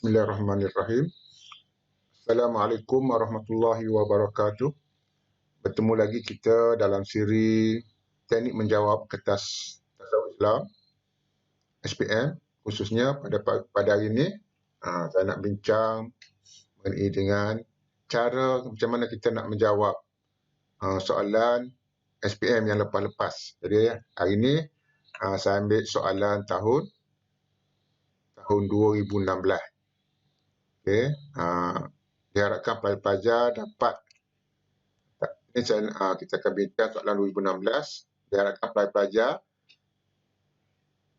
Bismillahirrahmanirrahim. Assalamualaikum warahmatullahi wabarakatuh. Bertemu lagi kita dalam siri teknik menjawab kertas tasawuf Islam SPM, khususnya pada hari ini saya nak bincang mengenai dengan cara macam mana kita nak menjawab soalan SPM yang lepas-lepas. Jadi hari ini saya ambil soalan tahun 2016. Okey, diharapkan pelajar dapat ini kita akan bincang soalan 2016. Diharapkan pelajar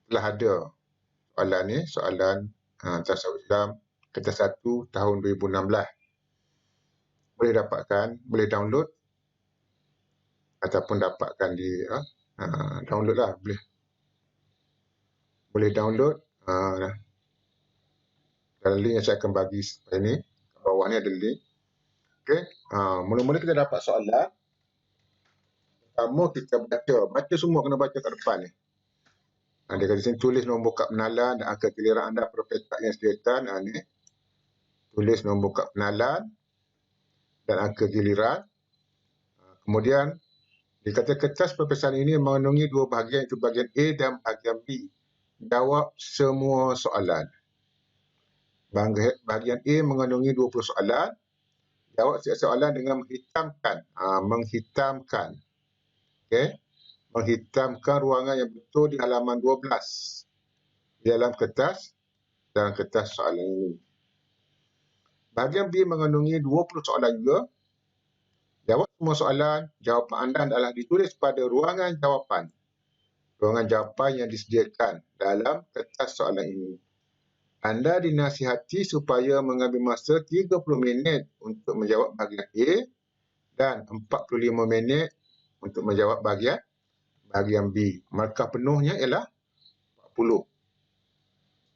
telah ada soalan ni, soalan tasawuf Islam kertas 1 tahun 2016. Boleh dapatkan, boleh download ataupun dapatkan di download lah, boleh download dalam link yang saya akan bagi ini. Kat bawah ni ada link. Okey, mula-mula kita dapat soalan. Pertama kita baca semua, kena baca kat depan ni. Dia kata sini tulis nombor kad penalan dan angka giliran anda per petak yang sediakan. Ni tulis nombor kad penalan dan angka giliran. Kemudian dikata kertas peperiksaan ini mengandungi dua bahagian, iaitu bahagian A dan bahagian B. Jawab semua soalan. Bahagian A mengandungi 20 soalan. Jawab setiap soalan dengan menghitamkan. Menghitamkan. Okey. Menghitamkan ruangan yang betul di halaman 12. Di dalam kertas soalan ini. Bahagian B mengandungi 20 soalan juga. Jawab semua soalan. Jawapan anda adalah ditulis pada ruangan jawapan. Ruangan jawapan yang disediakan dalam kertas soalan ini. Anda dinasihati supaya mengambil masa 30 minit untuk menjawab bahagian A dan 45 minit untuk menjawab bahagian B. Markah penuhnya ialah 40.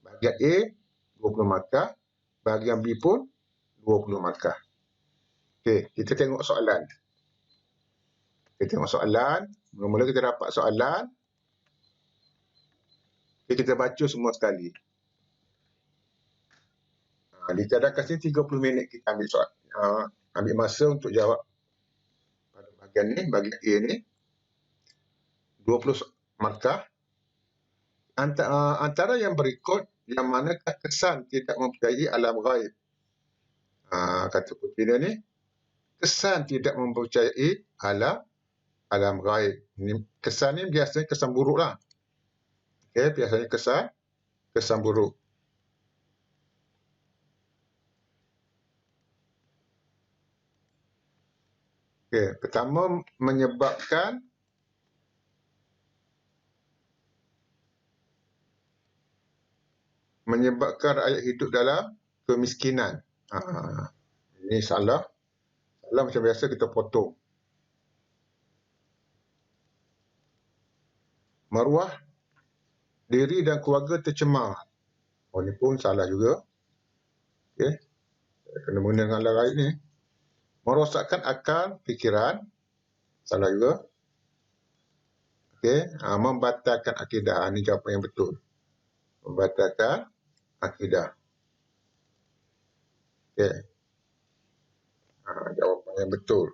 Bahagian A 20 markah, bahagian B pun 20 markah. Okey, kita tengok soalan. Mula-mula kita dapat soalan. Okay, kita baca semua sekali. Dicadangkan sini 30 minit kita ambil ambil masa untuk jawab pada bahagian ni, bahagian A ni. 20 markah. Antara yang berikut, yang manakah kesan tidak mempercayai alam ghaib? Kata kuncinya ni, kesan tidak mempercayai alam ghaib. Kesan ni biasanya kesan buruk lah. Okay, biasanya kesan buruk. Okay, pertama menyebabkan rakyat hidup dalam kemiskinan. Ini salah. Salah macam biasa kita potong. Maruah diri dan keluarga tercemar. Ini pun salah juga. Okay. Kena menggunakan alam ghaib ni. Merosakkan akal, fikiran. Salah juga. Okey, membatalkan akidah. Ini jawapan yang betul. Membatalkan akidah. Okey. Jawapan yang betul.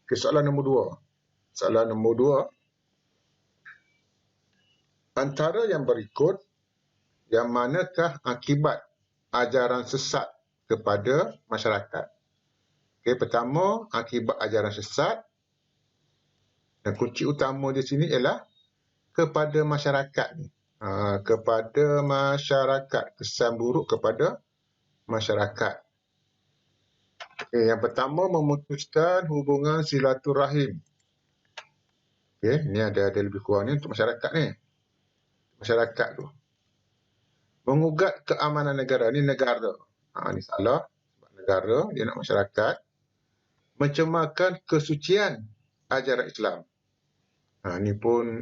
Okey, soalan nombor 2. Soalan nombor 2. Antara yang berikut, yang manakah akibat ajaran sesat kepada masyarakat? Okey, pertama, akibat ajaran sesat. Dan kunci utama di sini ialah kepada masyarakat ni. Kepada masyarakat, kesan buruk kepada masyarakat. Okey, yang pertama, memutuskan hubungan silaturahim. Okey, ni ada lebih kurang ni untuk masyarakat ni. Masyarakat tu. Mengugat keamanan negara. Ni negara. Ni salah. Sebab negara, dia nak masyarakat. Mencemarkan kesucian ajaran Islam. Ni pun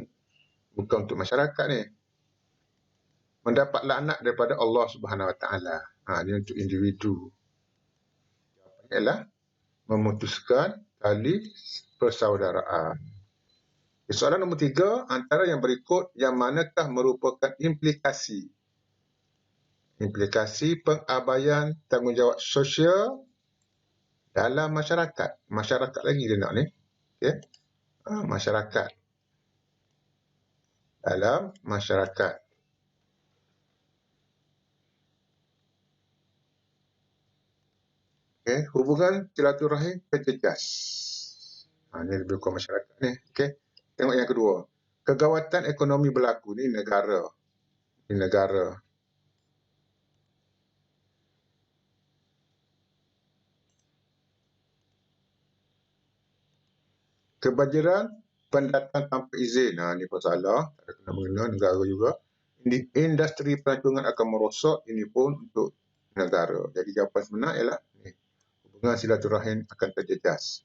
bukan untuk masyarakat ni. Mendapat laknat daripada Allah Subhanahu Wa Taala. Ni untuk individu. Jawapannya ialah memutuskan tali persaudaraan. Soalan nombor 3, antara yang berikut yang manakah merupakan implikasi pengabaian tanggungjawab sosial dalam masyarakat. Masyarakat lagi dia nak ni. Okey. Masyarakat. Dalam masyarakat. Okey, hubungan silaturahim terjejas. Ini lebih kurang masyarakat ni. Okey. Tengok yang kedua. Kegawatan ekonomi berlaku ni negara. Ini negara. Kebanjiran pendatang tanpa izin. Ini pun salah. Tak ada kena mengena negara juga. Industri pelancongan akan merosot. Ini pun untuk negara. Jadi jawapan sebenar ialah hubungan silaturahim akan terjejas.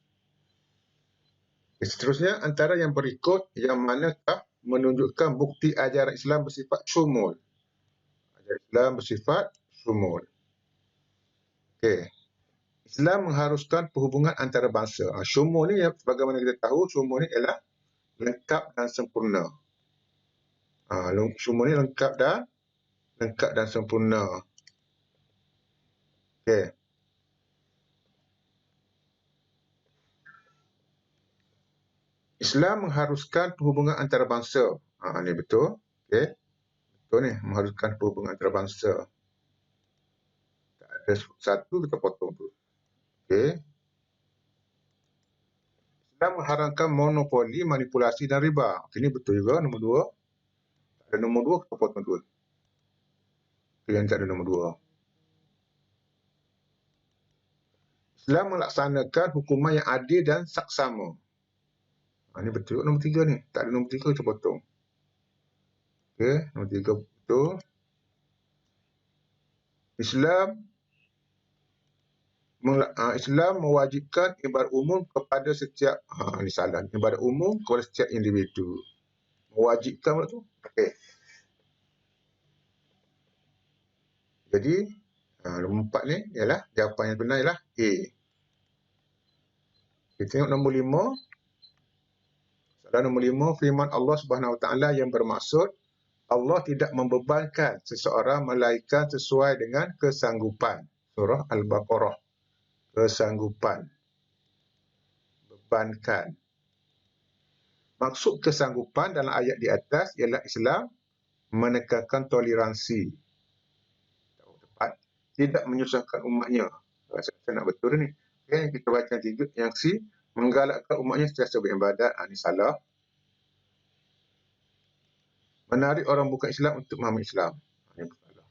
Seterusnya, antara yang berikut yang manakah menunjukkan bukti ajaran Islam bersifat syumul. Ajaran Islam bersifat syumul. Okey. Islam mengharuskan perhubungan antara bangsa. Syumul ni, sebagaimana kita tahu, syumul ni ialah lengkap dan sempurna. Syumul ni lengkap dan sempurna. Okey. Islam mengharuskan perhubungan antara bangsa. Ini betul. Okey. Betul ni, mengharuskan perhubungan antara bangsa. Tak ada satu, kita potong tu. Okey. Islam mengharamkan monopoli, manipulasi dan riba. Ini betul juga, nombor 2. Tak ada nombor 2, kita potong tu. Yang tak ada nombor 2. Islam melaksanakan hukuman yang adil dan saksama. Ini betul nombor 3 ni. Tak ada nombor 3, kita potong. Okey, nombor 3 betul. Islam mewajibkan ibadat umum kepada setiap ini salah. Ibadat umum kepada setiap individu. Mewajibkan pula tu. Okey. Jadi nombor 4 ni ialah jawapan yang benar ialah A. Kita tengok nombor 5. Soalan nombor 5, firman Allah Subhanahu Wa Taala yang bermaksud Allah tidak membebankan seseorang melainkan sesuai dengan kesanggupan. Surah Al-Baqarah. Kesanggupan. Bebankan. Maksud kesanggupan dalam ayat di atas ialah Islam menekankan toleransi. Tepat. Tidak menyusahkan umatnya. Saya nak betul ni. Okay, kita baca tiga. Yang C, menggalakkan umatnya sentiasa beribadat. Ini salah. Menarik orang bukan Islam untuk memahami Islam. Ini salah.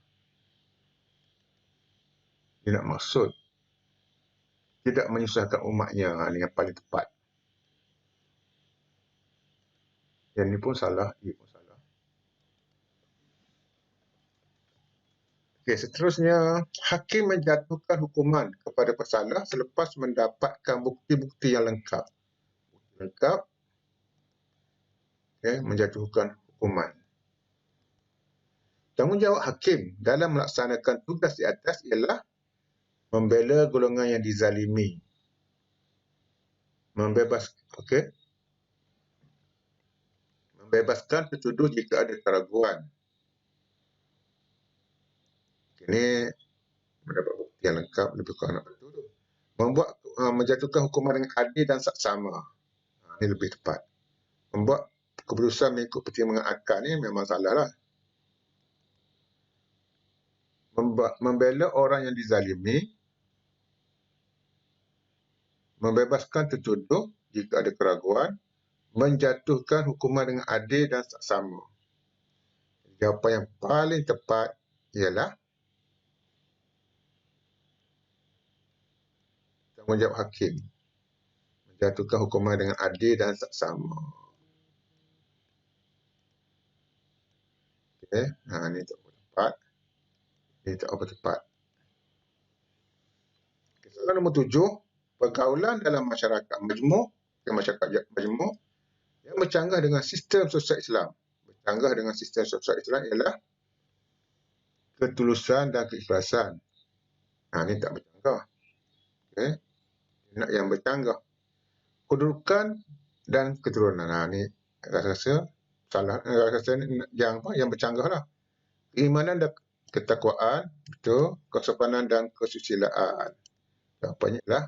Dia nak maksud tidak menyusahkan umatnya. Ini yang paling tepat. Yang ini pun salah. Ia pun salah. Okey, seterusnya, hakim menjatuhkan hukuman kepada pesalah selepas mendapatkan bukti-bukti yang lengkap. Lengkap. Okay, menjatuhkan hukuman. Tanggungjawab hakim dalam melaksanakan tugas di atas ialah membela golongan yang dizalimi. Membebaskan tertuduh jika ada keraguan. Ini mendapat bukti yang lengkap, lebih kurang nak betul. Menjatuhkan hukuman dengan adil dan saksama. Ini lebih tepat. Membuat keputusan mengikut pertimbangan akal ni memang salah lah. Membela orang yang dizalimi, membebaskan tertuduh jika ada keraguan, menjatuhkan hukuman dengan adil dan saksama. Jawapan yang paling tepat ialah tanggungjawab hakim. Menjatuhkan hukuman dengan adil dan saksama. Okey, ini tak tepat. Ini tak apa tepat. Soalan nombor 7, pergaulan dalam masyarakat majmuk, yang bercanggah dengan sistem sosial Islam. Bercanggah dengan sistem sosial Islam ialah ketulusan dan keikhlasan. Ini tak bercanggah. Okay. Nak yang bercanggah. Kedudukan dan keturunan. Ini Rasa salah, rasa yang bercanggah lah. Keimanan dan ketakwaan, betul, kesopanan dan kesusilaan. Jawapannya adalah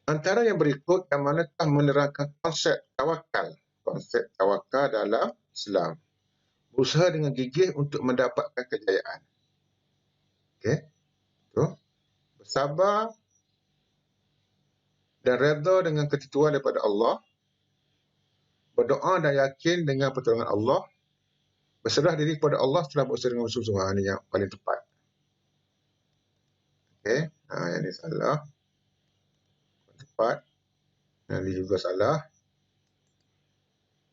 antara yang berikut yang manakah menerangkan konsep tawakal. Konsep tawakal dalam Islam. Berusaha dengan gigih untuk mendapatkan kejayaan. Okey. Betul. Bersabar dan redha dengan ketentuan daripada Allah. Berdoa dan yakin dengan pertolongan Allah. Berserah diri kepada Allah setelah berusaha dengan bersungguh-sungguh. Ini yang paling tepat. Okey. Yang ini salah. Tepat. Yang ini juga salah.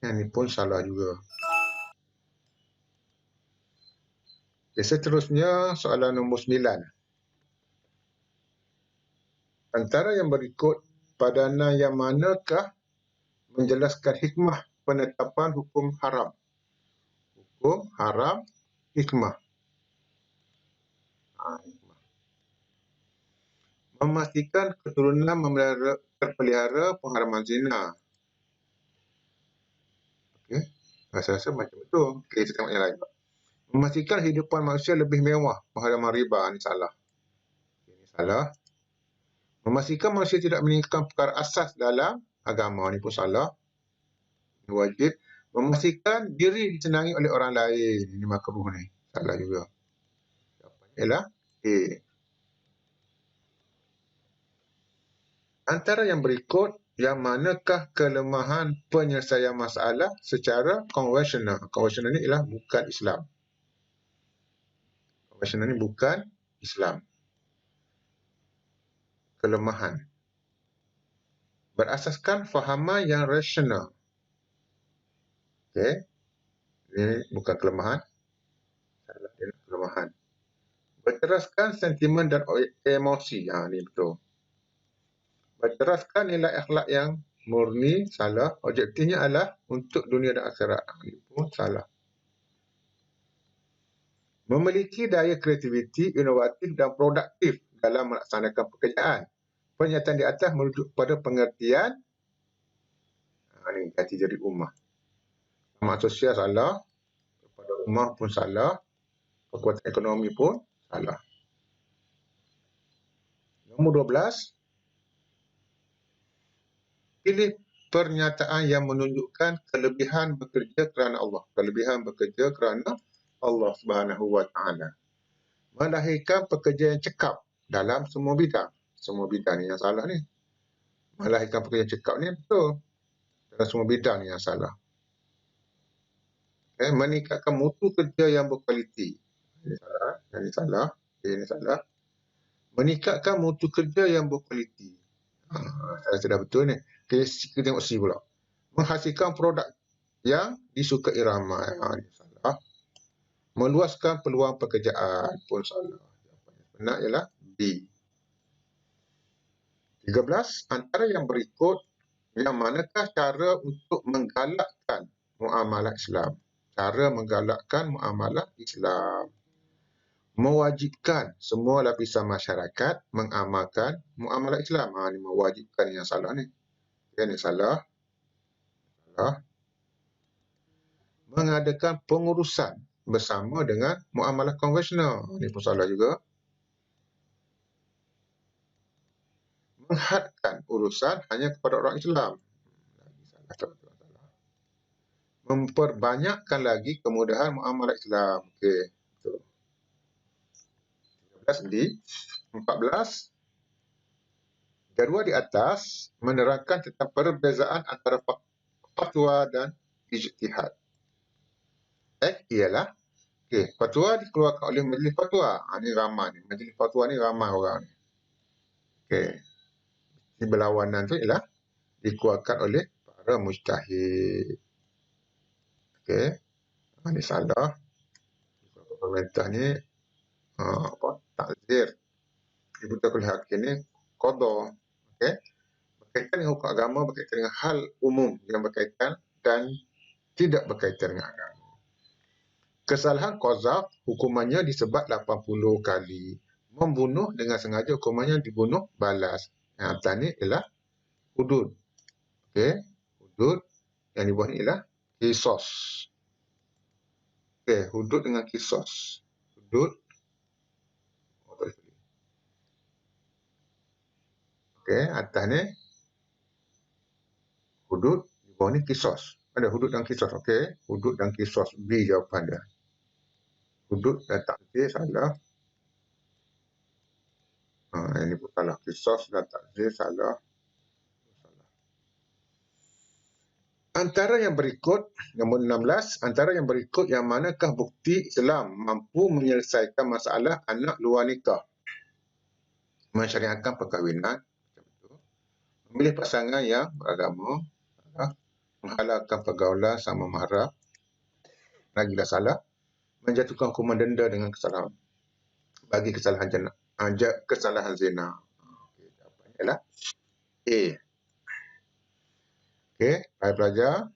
Yang ini pun salah juga. Okay, seterusnya soalan nombor 9. Antara yang berikut, padanan yang manakah menjelaskan hikmah penetapan hukum haram? Hukum haram, hikmah. Hikmah. Memastikan keturunan terpelihara pengharaman zina. Okey, rasa-rasa macam betul. Okey, kita tengok yang lain. Memastikan kehidupan manusia lebih mewah, pengharaman riba. Ini salah. Ini salah. Memastikan manusia tidak meninggalkan perkara asas dalam agama. Ini pun salah. Ini wajib. Memastikan diri disenangi oleh orang lain. Ini makruh ni. Salah juga. Jawapannya ialah A. Antara yang berikut, yang manakah kelemahan penyelesaian masalah secara konvensional? Konvensional ini ialah bukan Islam. Konvensional ini bukan Islam. Kelemahan. Berasaskan fahaman yang rasional. Okey. Ini bukan kelemahan. Salah, ini kelemahan. Berteraskan sentimen dan emosi. Ini betul. Berteraskan nilai akhlak yang murni. Salah. Objektifnya adalah untuk dunia dan akhirat. Ini pun salah. Memiliki daya kreativiti, inovatif dan produktif dalam melaksanakan pekerjaan. Pernyataan di atas merujuk pada pengertian ini kategori ummah. Amat sosial salah, kepada ummah pun salah, kekuatan ekonomi pun salah. Nombor 12. Pilih pernyataan yang menunjukkan kelebihan bekerja kerana Allah. Kelebihan bekerja kerana Allah Subhanahu wa Ta'ala. Melahirkan pekerja yang cekap dalam semua bidang. Semua bidang ni yang salah ni. Melahirkan pekerja yang cekap ni betul. Dalam semua bidang ni yang salah. Meningkatkan mutu kerja yang berkualiti. Ini salah. Ini salah. Ini salah. Meningkatkan mutu kerja yang berkualiti. Saya sudah betul ni. Kita tengok C pula. Menghasilkan produk yang disukai ramai. Ini salah. Meluaskan peluang pekerjaan pun salah. Jawapan yang benar ialah B. 13. Antara yang berikut, yang manakah cara untuk menggalakkan muamalah Islam? Cara menggalakkan muamalah Islam. Mewajibkan semua lapisan masyarakat mengamalkan muamalah Islam. Ini mewajibkan yang salah ni. Yang salah. Salah. Mengadakan pengurusan bersama dengan muamalah konvensional. Ini pun salah juga. Menghadkan urusan hanya kepada orang Islam. Memperbanyakkan lagi kemudahan muamalah Islam. Okey. 13 di 14. Jadual di atas menerangkan tentang perbezaan antara fatwa dan ijtihad. Ialah fatwa dikeluarkan oleh majlis fatwa. Ini ramai ni. Majlis fatwa ni ramai orang ni. Di berlawanan tu ialah dikeluarkan oleh para mujtahid. Ini salah. Pemerintah ni takzir. Dibutuhkan oleh hakim ni qada. Berkaitan dengan hukum agama, berkaitan dengan hal umum yang berkaitan dan tidak berkaitan dengan agama. Kesalahan qazaf hukumannya disebat 80 kali. Membunuh dengan sengaja hukumannya dibunuh balas. Yang atas ni ialah hudud. Okey, hudud. Yang di bawah ni ialah kisos. Okey, hudud dengan kisos. Hudud. Okey, atas ni hudud, di bawah ni kisos. Ada hudud dan kisos. Okey, hudud dan kisos. B jawapan dia. Hudud dan takzir salah. Ini pun salah. Kisos dan takzir salah. Antara yang berikut, nombor 16, antara yang berikut yang manakah bukti Islam mampu menyelesaikan masalah anak luar nikah? Mensyariatkan perkahwinan, memilih pasangan yang beragama, menghalalkan pergaulan sama mahram, lagilah salah, menjatuhkan hukuman denda dengan kesalahan bagi kesalahan zina. Okey, jawapannya ialah A. Okey, baik pelajar.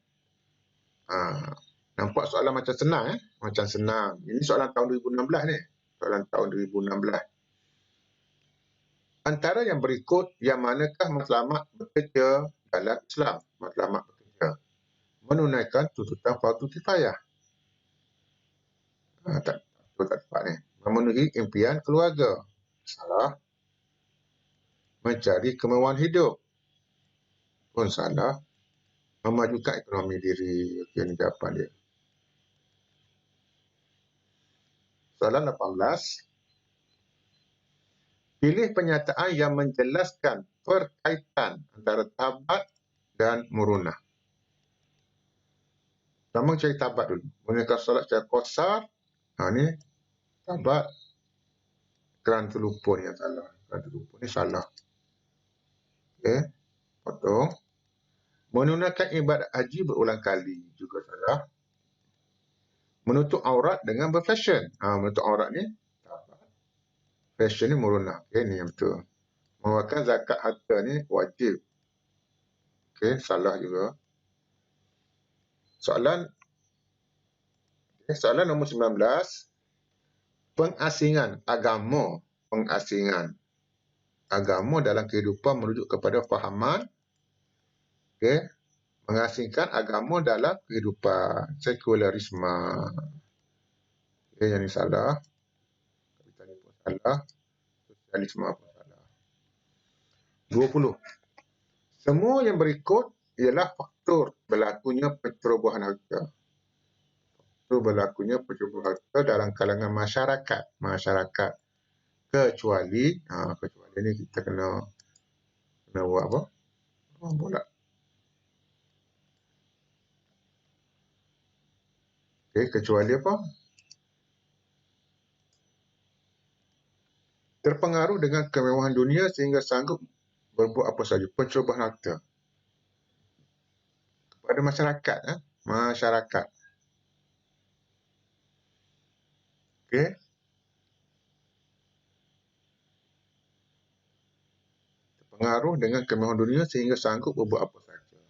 Nampak soalan macam senang Macam senang. Ini soalan tahun 2016 ni. Soalan tahun 2016. Antara yang berikut yang manakah matlamat bekerja dalam Islam? Matlamat bekerja. Menunaikan tuntutan fardu kifayah. Tak tepat ni. Memenuhi impian keluarga. Salah. Mencari kemewahan hidup. Pun salah. Memajukan ekonomi diri. Okey, ini jawapan dia. Soalan 18. Pilih pernyataan yang menjelaskan perkaitan antara tabat dan murunah. Pertama cari tabat dulu. Menunaikan solat secara qasar. Ni tabat. Kerana terlupa ni yang salah. Kerana terlupa ni salah. Okey. Potong. Menunaikan ibadat haji berulang kali. Juga salah. Menutup aurat dengan berfashion. Menutup aurat ni tabat. Fashion ni murunah. Okey, ni yang betul. Mengeluarkan zakat harta ni wajib. Okey, salah juga. Soalan nombor 19. Pengasingan agama. Pengasingan agama dalam kehidupan merujuk kepada fahaman. Okey. Mengasingkan agama dalam kehidupan. Sekularisme. Okey, yang ni salah. Kapitalis pun salah. Sosialisme pun salah. 20. Semua yang berikut ialah faktor berlakunya pencerobohan harta. Faktor berlakunya pencerobohan harta dalam kalangan masyarakat. Kecuali ni kita kena buat apa? Bulat. Okey, kecuali apa? Terpengaruh dengan kemewahan dunia sehingga sanggup berbuat apa saja. Pencerobohan harta kepada masyarakat. Masyarakat. Okey. Terpengaruh dengan kemewahan dunia sehingga sanggup berbuat apa saja.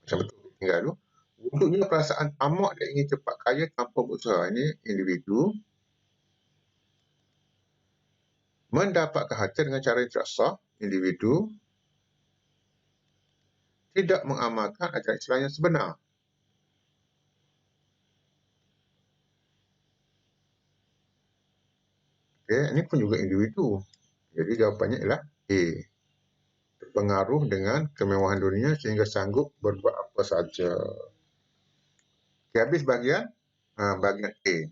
Macam betul. Tinggal dulu. Wujudnya perasaan tamak dan ingin cepat kaya tanpa berusaha. Ini individu. Mendapatkan harta dengan cara yang tidak sah. Individu. Tidak mengamalkan ajaran Islam yang sebenar. Okey, ini pun juga individu. Jadi jawapannya ialah A. Terpengaruh dengan kemewahan dunia sehingga sanggup berbuat apa saja. Okey, habis bahagian A. Okay,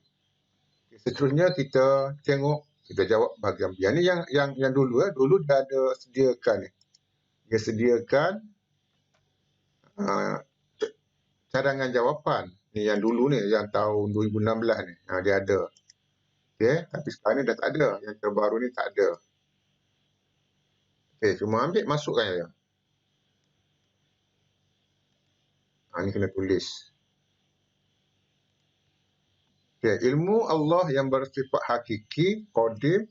seterusnya kita tengok, kita jawab bahagian B. Ini yang dulu dulu dah ada sediakan ni. Dia sediakan cadangan jawapan. Ni yang dulu ni, yang tahun 2016 ni. Dia ada. Okey, tapi sekarang ni dah tak ada. Yang terbaru ni tak ada. Okey, cuma ambil masukkan je. Ni kena tulis. Okey, ilmu Allah yang bersifat hakiki, qadim,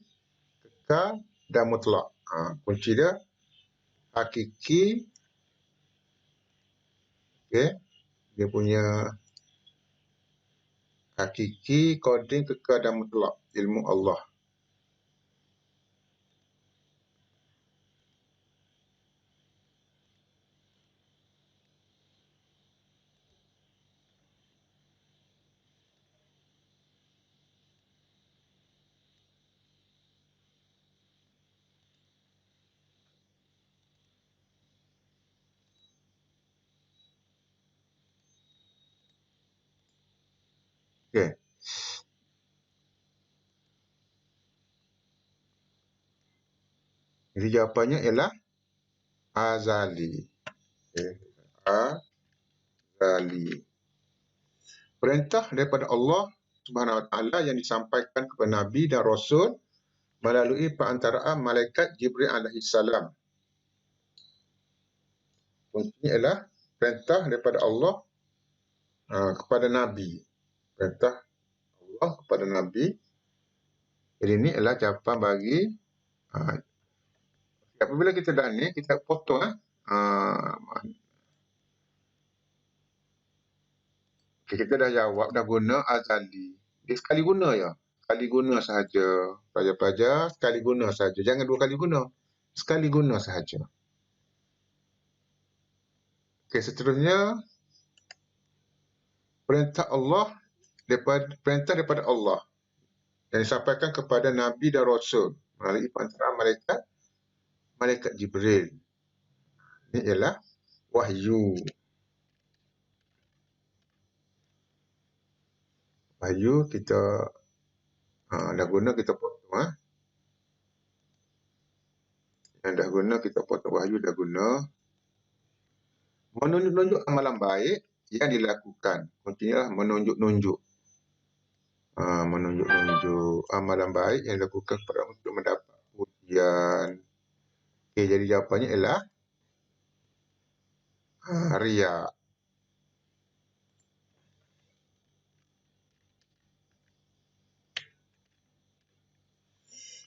kekal dan mutlak. Kunci dia hakiki. Okey, dia punya hakiki, qadim, kekal dan mutlak. Ilmu Allah. Okey. Jadi jawapannya ialah azali. Okey. Azali. Perintah daripada Allah Subhanahu Wa Taala yang disampaikan kepada Nabi dan Rasul melalui perantaraan malaikat Jibril alaihi salam. Kuncinya ialah perintah daripada Allah kepada Nabi. Perintah Allah kepada Nabi. Jadi ini adalah jawapan bagi apabila kita dah ni, kita potong kita dah jawab, dah guna azali. Dia sekali guna ya. Sekali guna sahaja. Pelajar-pelajar sekali guna sahaja. Jangan 2 kali guna. Sekali guna sahaja. Okey, seterusnya perintah daripada Allah yang disampaikan kepada Nabi dan Rasul melalui perantaraan malaikat Jibril. Ini ialah wahyu. Wahyu kita dah guna, kita potong. Yang dah guna, kita potong. Wahyu dah guna. Menunjuk-nunjuk amalan baik yang dilakukan. Kuncinya menunjuk-nunjuk. Menunjuk-nunjuk amalan baik yang dilakukan untuk mendapat pujian. Okey, jadi jawapannya ialah riya.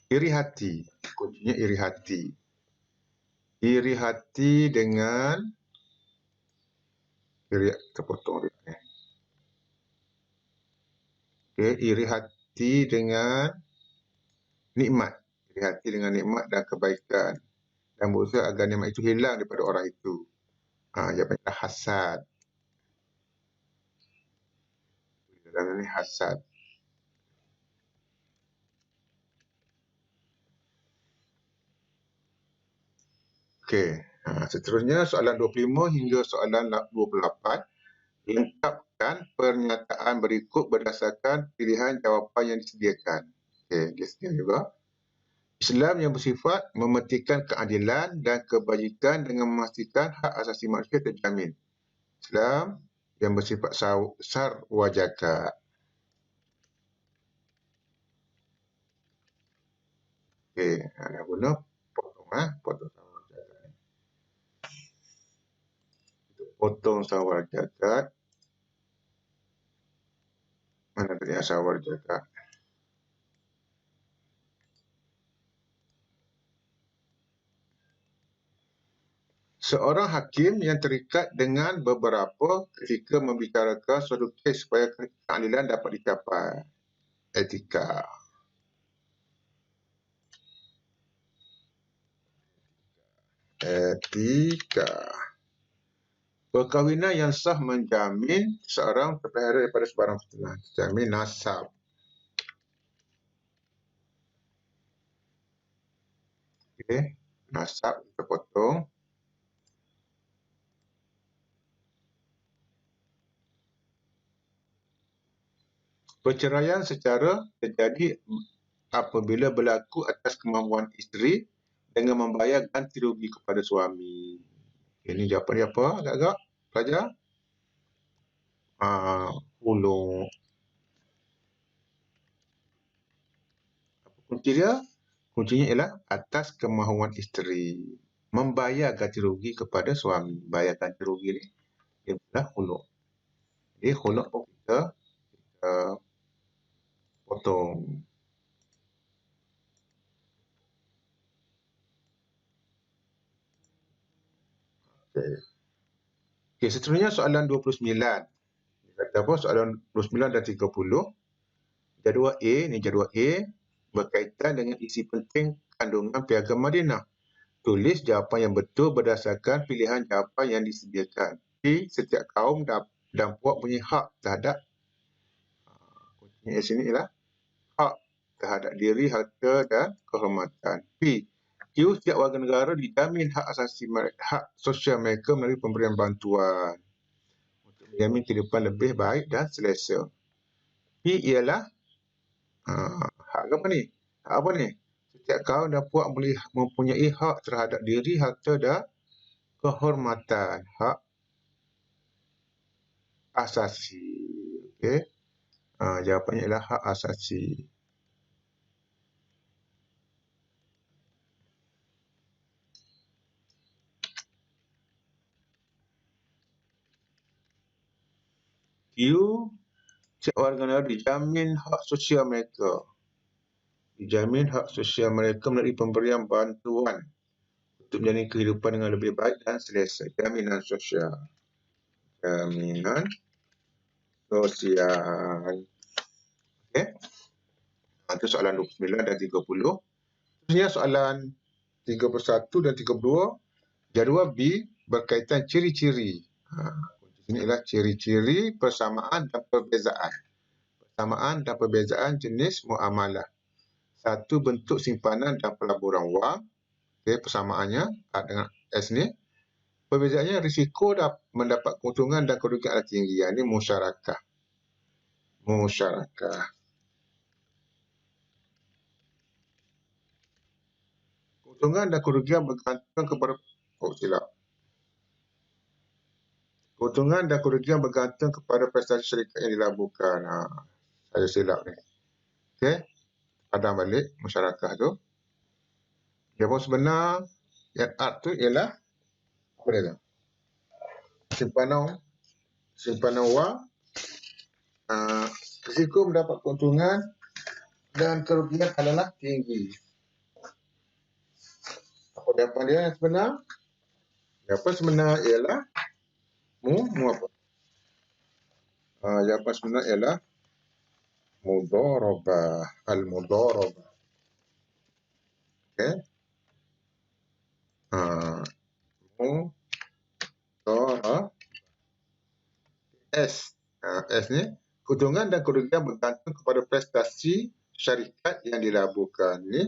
Iri hati. Kuncinya iri hati. Iri hati dengan kita potong dia. Okey, iri hati dengan nikmat. Iri hati dengan nikmat dan kebaikan. Dan berusaha agar nikmat itu hilang daripada orang itu. Jawapannya hasad. Dalam ini hasad. Okey. Seterusnya soalan 25 hingga soalan 28. Lengkapkan pernyataan berikut berdasarkan pilihan jawapan yang disediakan. Okey, dia sedia juga. Islam yang bersifat mementingkan keadilan dan kebajikan dengan memastikan hak asasi manusia terjamin. Islam yang bersifat sarwajaka. Okey, dah guna potong sarwajaka. Potong sarwajaka. Mana tadi sarwajaka? Seorang hakim yang terikat dengan beberapa ketika membicarakan suatu kes supaya keadilan dapat dicapai. Etika. Perkahwinan yang sah menjamin seorang terpelihara daripada sebarang fitnah. Jamin nasab. Okey, nasab kita potong. Perceraian secara terjadi apabila berlaku atas kemampuan isteri dengan membayar ganti rugi kepada suami. Ini jawapan dia apa agak-agak pelajar? Hulur. Apa kunci dia? Kuncinya ialah atas kemahuan isteri. Membayar ganti rugi kepada suami. Bayar ganti rugi ni ialah hulur. Jadi hulur pun kita potong. Okey, seterusnya soalan 29. Dia kata apa? Soalan 29 dan 30. Jadual A, ni jadual A berkaitan dengan isi penting kandungan Piagam Madinah. Tulis jawapan yang betul berdasarkan pilihan jawapan yang disediakan. B, setiap kaum dan puak punya hak terhadap kuncinya di sini ialah hak terhadap diri, harta dan kehormatan. P, Q, setiap warga negara dijamin hak asasi hak sosial mereka melalui pemberian bantuan untuk menjamin kehidupan lebih baik dan selesa. P, ialah hak apa ni? Hak apa ni? Setiap kaum dan puak mempunyai hak terhadap diri, harta dan kehormatan. Hak asasi. Okey. Jawapannya ialah hak asasi. Q, setiap warga negara dijamin hak sosial mereka. Dijamin hak sosial mereka melalui pemberian bantuan untuk menjalani kehidupan dengan lebih baik dan selesa. Jaminan sosial. Jaminan sosial. Okey. Itu soalan 29 dan 30. Seterusnya soalan 31 dan 32. Jadual B berkaitan ciri-ciri. Ini ialah ciri-ciri persamaan dan perbezaan. Persamaan dan perbezaan jenis muamalah. Satu, bentuk simpanan dan pelaburan wang. Okay, persamaannya dengan S ni. Perbezaannya risiko mendapat keuntungan dan kerugian adalah tinggi. Ini musyarakah. Musyarakah. Keuntungan dan kerugian bergantung kepada keuntungan dan kerugian bergantung kepada prestasi syarikat yang dilabuhkan. Saya silap ni. Okey. Padam balik musyarakah tu. Jawapan sebenar yang art tu ialah apa dia tu? Simpanan wang. Risiko mendapat keuntungan dan kerugian adalah tinggi. Apa jawapan dia yang sebenar? Jawapan sebenar ialah apa? Jawapan sebenar ialah mudharabah. Al-mudharabah. Okey. Mudharabah. S ni, keuntungan dan kerugian bergantung kepada prestasi syarikat yang dilabuhkan. Ni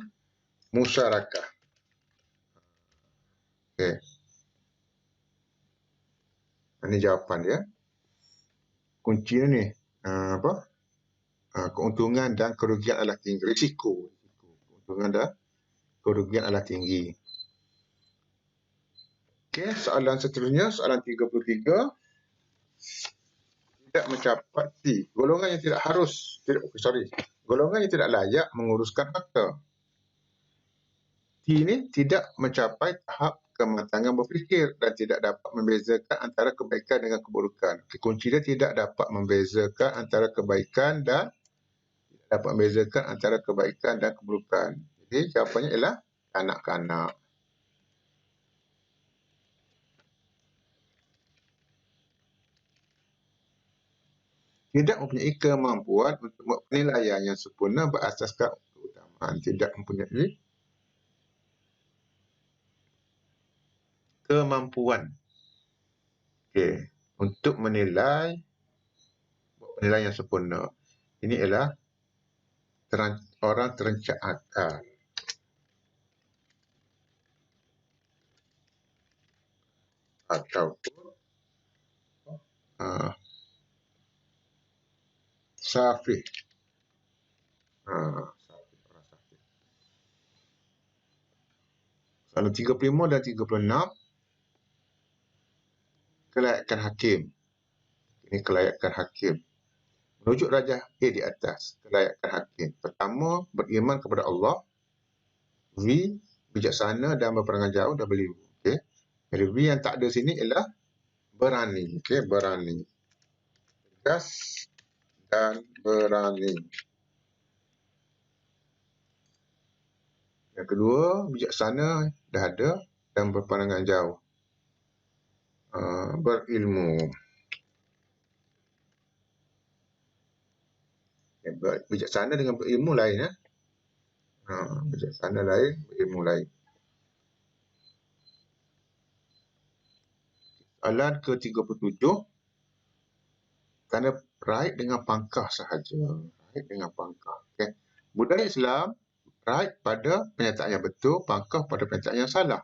musyarakah. Okey. Ini jawapan dia. Kuncinya ni apa? Keuntungan dan kerugian adalah tinggi. Risiko. Keuntungan dan kerugian adalah tinggi. Okey, soalan seterusnya, soalan 33. Tidak mencapai T. Golongan yang tidak harus, golongan yang tidak layak menguruskan harta. T ini tidak mencapai tahap kematangan berfikir dan tidak dapat membezakan antara kebaikan dengan keburukan. Kunci dia tidak dapat membezakan antara kebaikan dan keburukan. Jadi jawapannya ialah kanak-kanak. Tidak mempunyai kemampuan untuk membuat penilaian yang sempurna berasaskan keutamaan. Tidak mempunyai kemampuan untuk menilai penilaian yang sempurna. Ini ialah orang terancam akal. Ataupun safih. Soalan 35 dan 36. Kelayakan hakim. Ini kelayakan hakim. Merujuk rajah A di atas. Kelayakan hakim. Pertama, beriman kepada Allah. V, bijaksana dan berperangan jauh. W. Okey. Jadi V yang tak ada sini ialah berani. Okey, berani. Tegas dan berani. Yang kedua, bijaksana dah ada dan berpandangan jauh. Berilmu. Bijaksana dengan berilmu lain. Bijaksana lain, berilmu lain. Soalan ke-37. Kerana raid dengan pangkah sahaja. Raid dengan pangkah. Okay. Budaya Islam, raid pada pernyataan yang betul, pangkah pada pernyataan yang salah.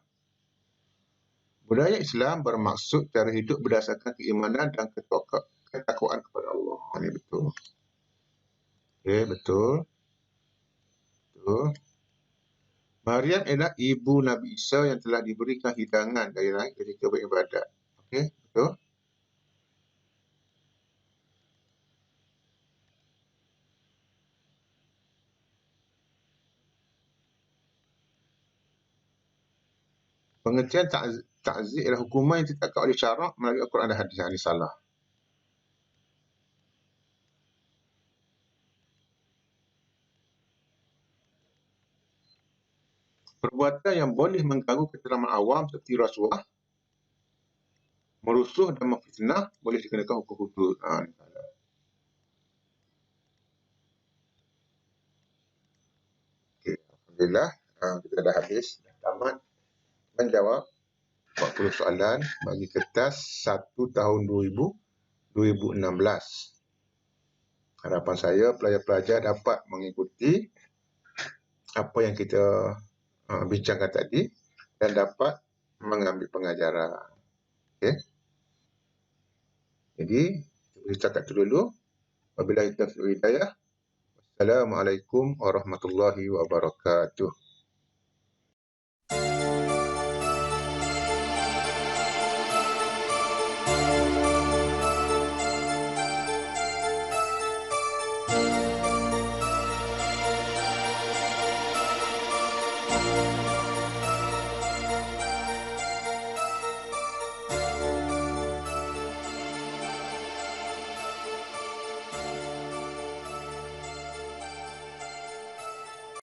Budaya Islam bermaksud cara hidup berdasarkan keimanan dan ketakwaan kepada Allah. Ini betul. Okey, betul. Betul. Maryam ialah ibu Nabi Isa yang telah diberikan hidangan dari langit ketika beribadat. Okey, betul. Pengertian ta'zir ialah hukuman yang ditetapkan oleh syarak melalui Al-Quran dan hadis. Ini salah. Perbuatan yang boleh mengganggu ketentraman awam seperti rasuah, merusuh dan memfitnah boleh dikenakan hukum hudud. Okay. Alhamdulillah, kita dah habis, dah tamat menjawab 40 soalan bagi kertas 1 tahun 2016. Harapan saya pelajar-pelajar dapat mengikuti apa yang kita bincangkan tadi dan dapat mengambil pengajaran. Okey. Jadi, kita cakap dulu. Wabillahi taufiq wal hidayah. Assalamualaikum warahmatullahi wabarakatuh.